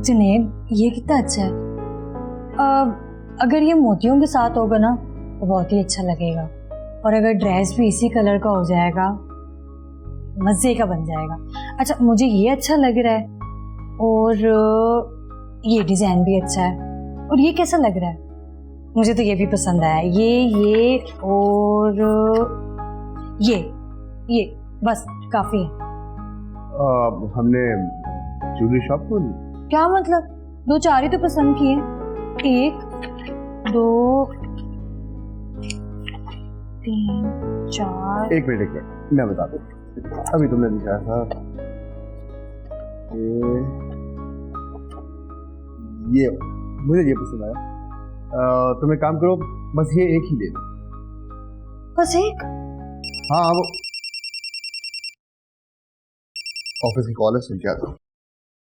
जुनेद, ये कितना अच्छा है। अगर ये मोतियों के साथ होगा ना तो बहुत ही अच्छा लगेगा, और अगर ड्रेस भी इसी कलर का हो जाएगा मज़े का बन जाएगा। अच्छा, मुझे ये अच्छा लग रहा है, और ये डिज़ाइन भी अच्छा है, और ये कैसा लग रहा है? मुझे तो ये भी पसंद आया, ये और ये बस काफ़ी है। हमने ज्वेलरी शॉप खोली। क्या मतलब? 2-4 ही तो पसंद किए। 1 2 3 4। एक मिनट मैं बता दूं। अभी तुमने दिखाया था ये मुझे ये पसंद आया। तुम एक काम करो, बस ये एक ही ले लो। बस एक? हाँ, वो ऑफिस की कॉल है, सुन के आता हूँ।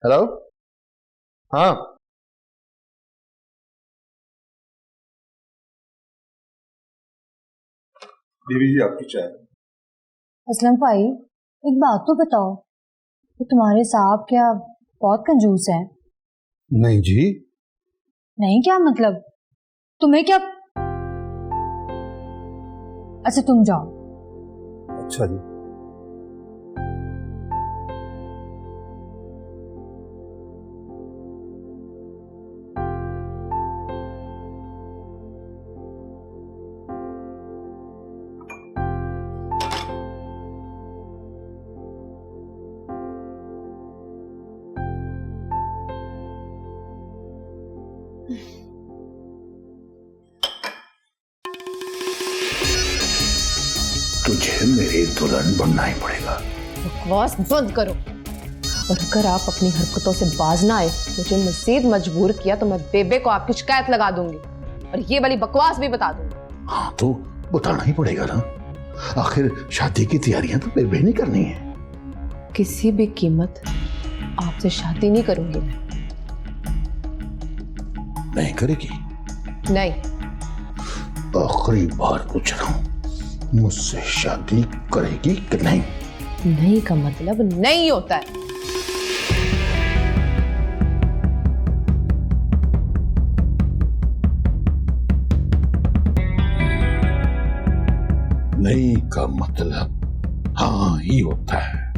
हेलो, हाँ देवी जी, आपकी चाय। असलम भाई, एक बात तो बताओ, तो तुम्हारे साहब क्या बहुत कंजूस हैं? नहीं जी। नहीं, क्या मतलब? तुम्हें क्या? अच्छा, तुम जाओ। अच्छा जी। तुझे मेरी दुल्हन बनना ही पड़ेगा। बकवास बंद करो, और अगर आप अपनी हरकतों से बाज ना आए, मुझे मजीद मजबूर किया तो मैं बेबे को आपकी शिकायत लगा दूंगी, और ये वाली बकवास भी बता दूंगी। हाँ तो बताना ही पड़ेगा ना, आखिर शादी की तैयारियां तो बेबे नहीं करनी है। किसी भी कीमत आपसे शादी नहीं करूंगी मैं। नहीं करेगी? नहीं। आखिरी बार पूछ रहा हूं, मुझसे शादी करेगी कि नहीं? नहीं का मतलब नहीं होता है। नहीं का मतलब हाँ ही होता है।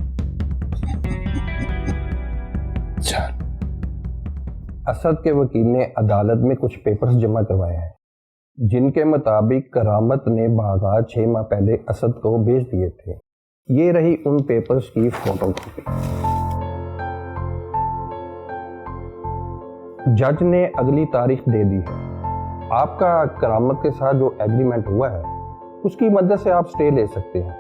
चल। असद के वकील ने अदालत में कुछ पेपर्स जमा करवाए हैं, जिनके मुताबिक करामत ने बागात 6 माह पहले असद को भेज दिए थे। ये रही उन पेपर्स की फोटोकॉपी। जज ने अगली तारीख दे दी है। आपका करामत के साथ जो एग्रीमेंट हुआ है उसकी मदद से आप स्टे ले सकते हैं,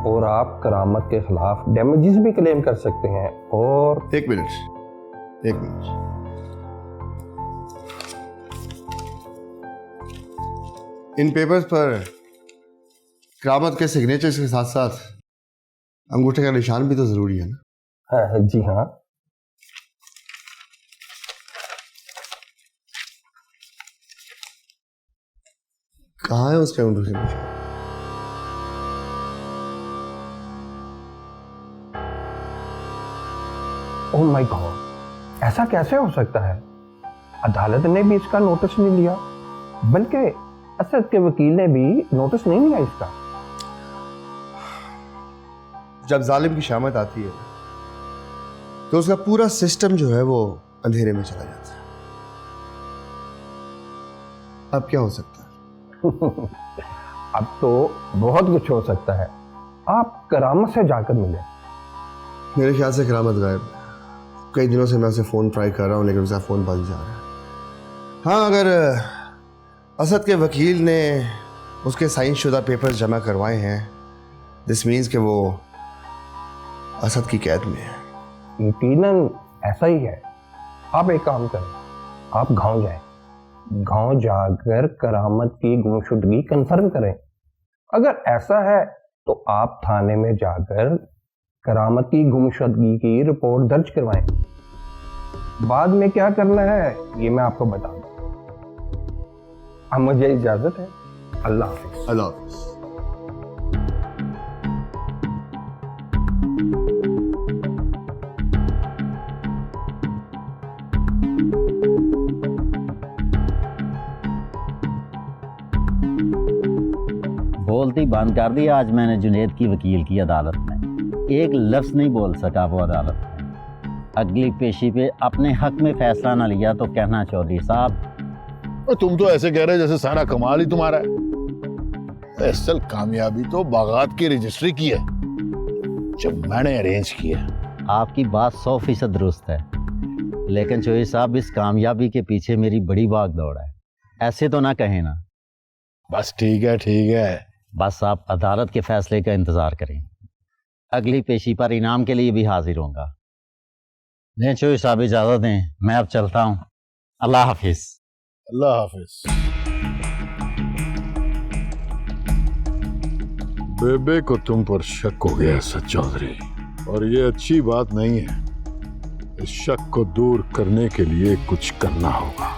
और आप करामत के खिलाफ डैमेजेस भी क्लेम कर सकते हैं। और एक मिनट इन पेपर्स पर करामत के सिग्नेचर्स के साथ साथ अंगूठे का निशान भी तो जरूरी है ना? हाँ, जी हाँ। कहाँ है उसके अंगूठे का निशान? ओह माय गॉड, ऐसा कैसे हो सकता है? अदालत ने भी इसका नोटिस नहीं लिया, बल्कि असद के वकील ने भी नोटिस नहीं लिया इसका। जब जालिम की शामत आती है तो उसका पूरा सिस्टम जो है वो अंधेरे में चला जाता है। अब क्या हो सकता है? अब तो बहुत कुछ हो सकता है। आप करामत से जाकर मिले। मेरे ख्याल से करामत गायब है। कई दिनों से मैं उसे फ़ोन ट्राई कर रहा हूँ, लेकिन उसका फ़ोन बंद जा रहा है। हाँ, अगर असद के वकील ने उसके साइन शुदा पेपर्स जमा करवाए हैं, दिस मीन्स कि वो असद की कैद में है। यकीनन ऐसा ही है। आप एक काम करें, आप गांव जाएं। गांव जाकर करामत की गुमशुदगी कंफर्म करें। अगर ऐसा है तो आप थाने में जाकर करामत की गुमशुदगी की रिपोर्ट दर्ज करवाएं। बाद में क्या करना है ये मैं आपको बता दूं। अब मुझे इजाजत है। अल्लाह हाफिज। अल्लाह हाफिज। बोलती बंद कर दी आज मैंने जुनेद की वकील की अदालत में। एक लफ्ज़ नहीं बोल सका वो अदालत में। अगली पेशी पे अपने हक में फैसला ना लिया तो कहना चौधरी साहब। और तुम तो ऐसे कह रहे जैसे सारा कमाल ही तुम्हारा है। असल कामयाबी तो बागात की रजिस्ट्री की है जो मैंने अरेंज किया। आपकी बात 100% दुरुस्त है, लेकिन चौधरी साहब इस कामयाबी के पीछे मेरी बड़ी भाग दौड़ है। ऐसे तो ना कहें ना। बस ठीक है ठीक है। बस आप अदालत के फैसले का इंतज़ार करें। अगली पेशी पर इनाम के लिए भी हाजिर होऊंगा। नहीं चौधरी साहब इजाज़त दें, मैं अब चलता हूँ। अल्लाह हाफिज़। अल्लाह हाफिज। बेबे को तुम पर शक हो गया सच चौधरी, और ये अच्छी बात नहीं है। इस शक को दूर करने के लिए कुछ करना होगा।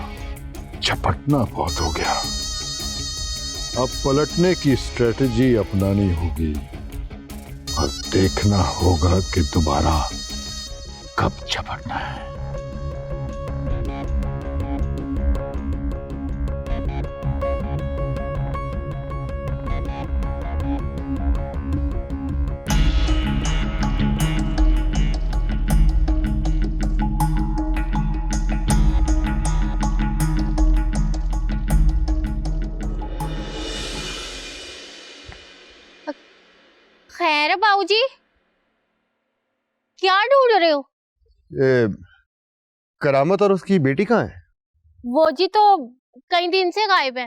झपटना बहुत हो गया, अब पलटने की स्ट्रेटजी अपनानी होगी और देखना होगा कि दोबारा कब झपटना है। खैर है बाबूजी, क्या ढूंढ रहे हो? ये करामत और उसकी बेटी कहाँ है? वो जी तो कई दिन से गायब है,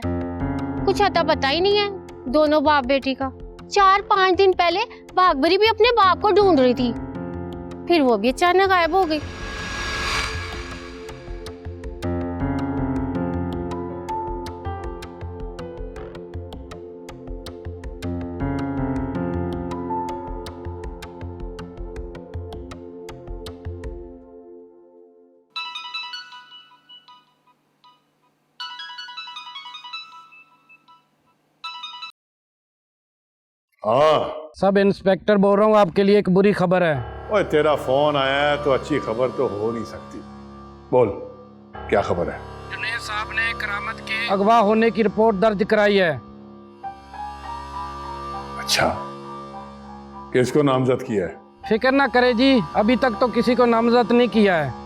कुछ अता पता ही नहीं है दोनों बाप बेटी का। 4-5 दिन पहले भागभरी भी अपने बाप को ढूंढ रही थी, फिर वो भी अचानक गायब हो गई। हाँ सब इंस्पेक्टर बोल रहा हूँ, आपके लिए एक बुरी खबर है। ओए तेरा फोन आया है तो अच्छी खबर तो हो नहीं सकती। बोल क्या खबर है? जुनेद साहब ने करामत के अगवा होने की रिपोर्ट दर्ज कराई है। अच्छा, किसको नामजद किया है? फिक्र ना करे जी, अभी तक तो किसी को नामजद नहीं किया है।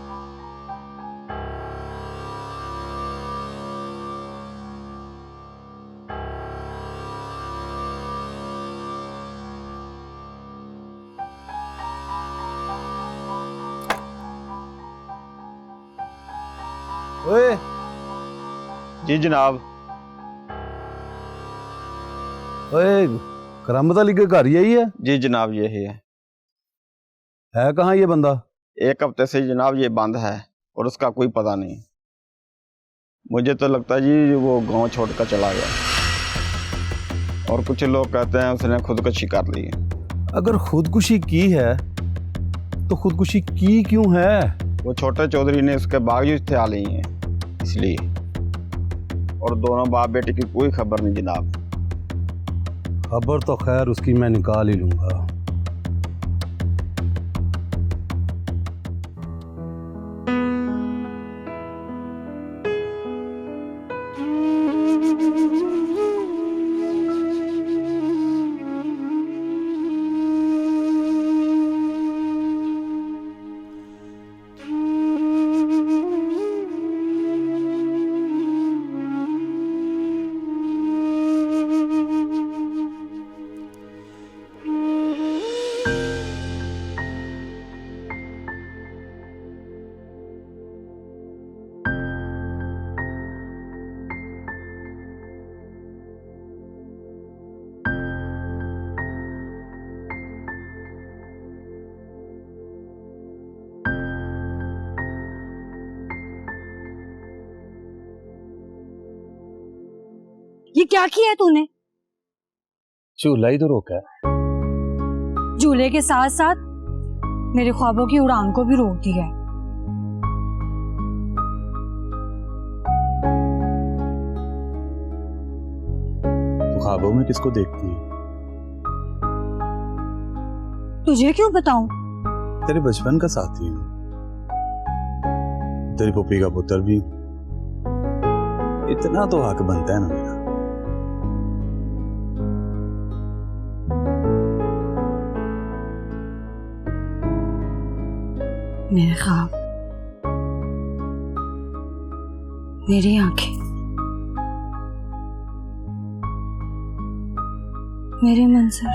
ओए जी जनाब। ओए करामत अली के घर यही है? जी जनाब यही है कहाँ ये बंदा? 1 हफ्ते से जनाब ये बंद है और उसका कोई पता नहीं। मुझे तो लगता है जी वो गांव छोड़कर चला गया, और कुछ लोग कहते हैं उसने खुदकुशी कर ली है। अगर खुदकुशी की है तो खुदकुशी की क्यों है? वो छोटे चौधरी ने उसके बावजूद थे ली हैं इसलिए, और दोनों बाप बेटे की कोई खबर नहीं जनाब। खबर तो खैर उसकी मैं निकाल ही लूंगा। ये क्या किया है तूने? चूल्हा ही तो रोका है। झूले के साथ साथ मेरे ख्वाबों की उड़ान को भी रोक दिया है। तो ख्वाबों में किसको देखती है? तुझे क्यों बताऊं? तेरे बचपन का साथी हूँ, तेरी पुप्पी का पुत्र भी। इतना तो हक बनता है ना मेरा। मेरे ख्वाब, मेरी आंखें, मेरे मंजर,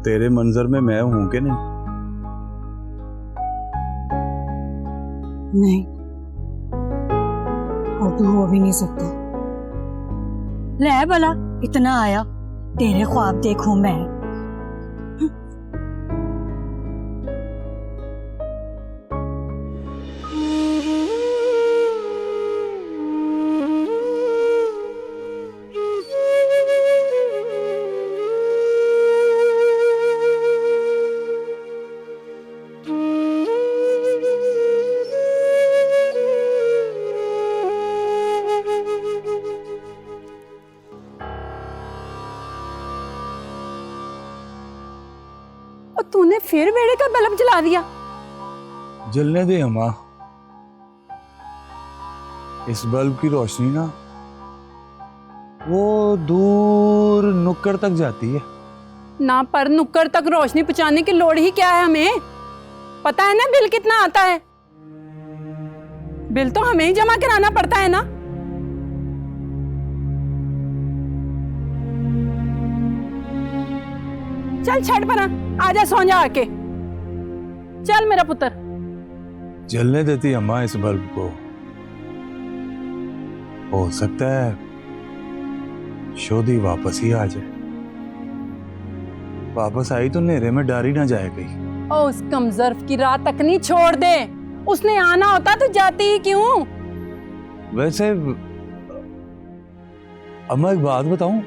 तेरे मंजर में मैं हूं कि नहीं? नहीं, और तू हो भी नहीं सकता। ले भला, इतना आया, तेरे ख्वाब देखूं मैं। और तूने फिर बेड़े का बल्ब जला दिया। जलने दे अम्मा, इस बल्ब की रोशनी ना वो दूर नुक्कड़ तक जाती है ना, पर नुक्कड़ तक रोशनी पहुंचाने की लोड़ ही क्या है हमें? पता है ना बिल कितना आता है? बिल तो हमें ही जमा कराना पड़ता है ना। चल छठ बना, आजा सो जा आके। चल मेरा पुत्र। जलने देती अम्मा इस बल्ब को, हो सकता है शोधी वापस ही आ जाए। वापस आई तो नेरे में डारी ना जाए कहीं। ओ उस कमजर्फ की रात तक नहीं छोड़ दे, उसने आना होता तो जाती ही क्यों? वैसे अम्मा एक बात बताऊं,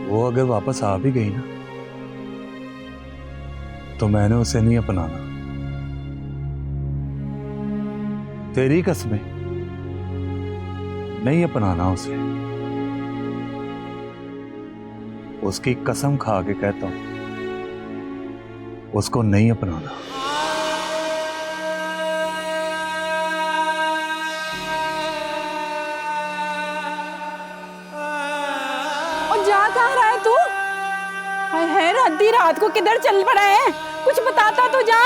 वो अगर वापस आ भी गई ना तो मैंने उसे नहीं अपनाना। तेरी कसमें नहीं अपनाना उसे। उसकी कसम खा के कहता हूं, उसको नहीं अपनाना। और जा कहाँ रहा है तू? हाय हाय, आधी रात को किधर चल पड़ा है? कुछ बताता तो जा।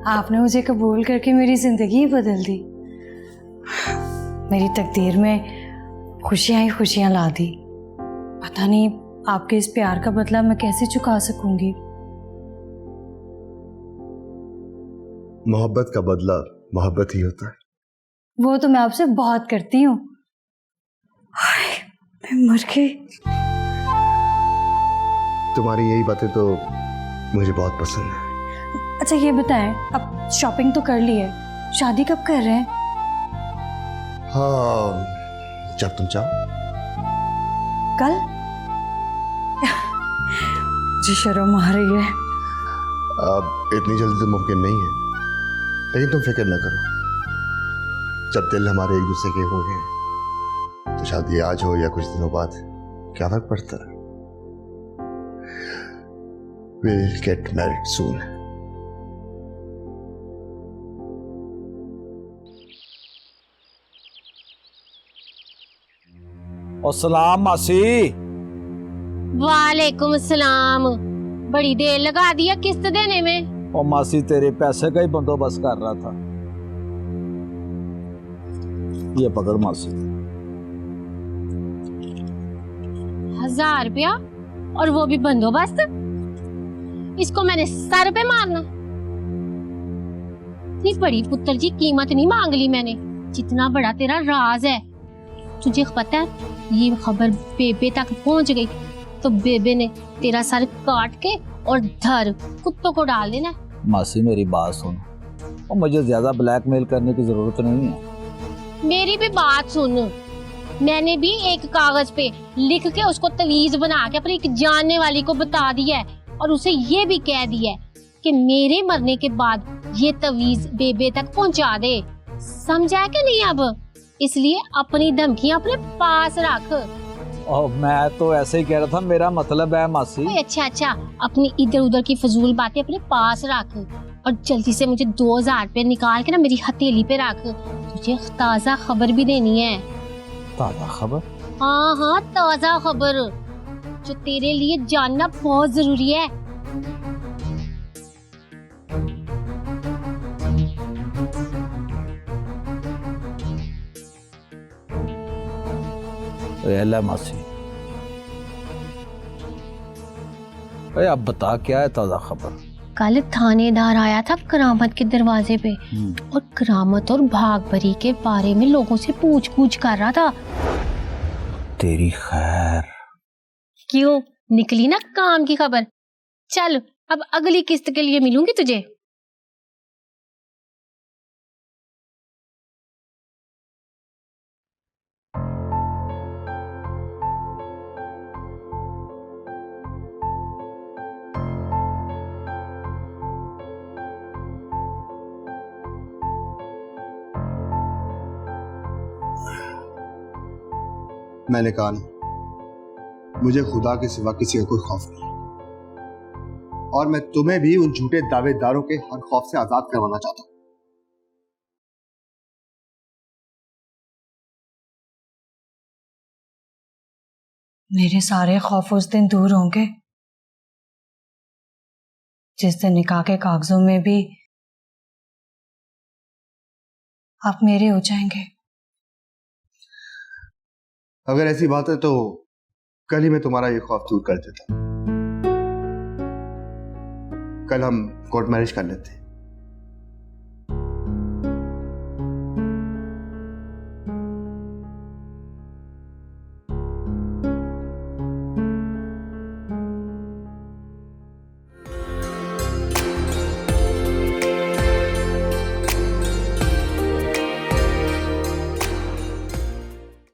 आपने मुझे कबूल करके मेरी जिंदगी ही बदल दी। मेरी तकदीर में खुशियां ही खुशियां ला दी। पता नहीं आपके इस प्यार का बदला मैं कैसे चुका सकूंगी। मोहब्बत का बदला मोहब्बत ही होता है। वो तो मैं आपसे बहुत करती हूँ। हाय, मैं मर गई। तुम्हारी यही बातें तो मुझे बहुत पसंद है। अच्छा ये बताएं, अब शॉपिंग तो कर ली है, शादी कब कर रहे हैं? हाँ, जब तुम चाहो। कल? जी शर्म आ रही है। अब इतनी जल्दी तो मुमकिन नहीं है, लेकिन तुम फिक्र न करो। जब दिल हमारे एक दूसरे के होंगे तो शादी आज हो या कुछ दिनों बाद क्या फर्क पड़ता है। We'll get married soon. अस्सलाम मासी। वालेकुम अस्सलाम। बड़ी देर लगा दिया किस्त देने में। और मासी तेरे पैसे का ही बंदोबस्त कर रहा था। ये पकड़ मासी। 1000 रुपया और वो भी बंदोबस्त? इसको मैंने सर पे मारना? नहीं बड़ी पुत्र जी, कीमत नहीं मांग ली मैंने, जितना बड़ा तेरा राज है। तुझे पता है ये खबर बेबे तक पहुंच गई तो बेबे ने तेरा सर काट के और धर कुत्तों को डाल देना। मासी मेरी बात सुन, और मुझे ज्यादा ब्लैकमेल करने की जरूरत नहीं है। मेरी भी बात सुन, मैंने भी एक कागज पे लिख के उसको तवीज बना के अपनी एक जानने वाली को बता दिया है और उसे ये भी कह दिया है कि मेरे मरने के बाद ये तवीज बेबे तक पहुंचा दे। समझा कि नहीं अब? इसलिए अपनी धमकियां अपने पास रख। और मैं तो ऐसे ही कह रहा था, मेरा मतलब है मासी। अच्छा, अपनी इधर उधर की फजूल बातें अपने पास रख और जल्दी से मुझे 2000 रुपए निकाल के ना मेरी हथेली पे रख। तुझे ताजा खबर भी देनी है। ताजा खबर? हाँ, ताजा खबर जो तेरे लिए जानना बहुत जरूरी है। रेला मासी, अरे आप बता क्या है ताजा खबर? कल थानेदार आया था करामत के दरवाजे पे और करामत और भागभरी के बारे में लोगों से पूछ कर रहा था। तेरी खैर। क्यों, निकली ना काम की खबर? चल अब अगली किस्त के लिए मिलूंगी तुझे। मैंने कहा ना, मुझे खुदा के सिवा किसी का कोई खौफ नहीं और मैं तुम्हें भी उन झूठे दावेदारों के हर खौफ से आजाद करवाना चाहता हूं। मेरे सारे खौफ उस दिन दूर होंगे जिस दिन निकाह के कागजों में भी आप मेरे हो जाएंगे। अगर ऐसी बात है तो कल ही मैं तुम्हारा ये खौफ दूर कर देता। कल हम कोर्ट मैरिज कर लेते हैं।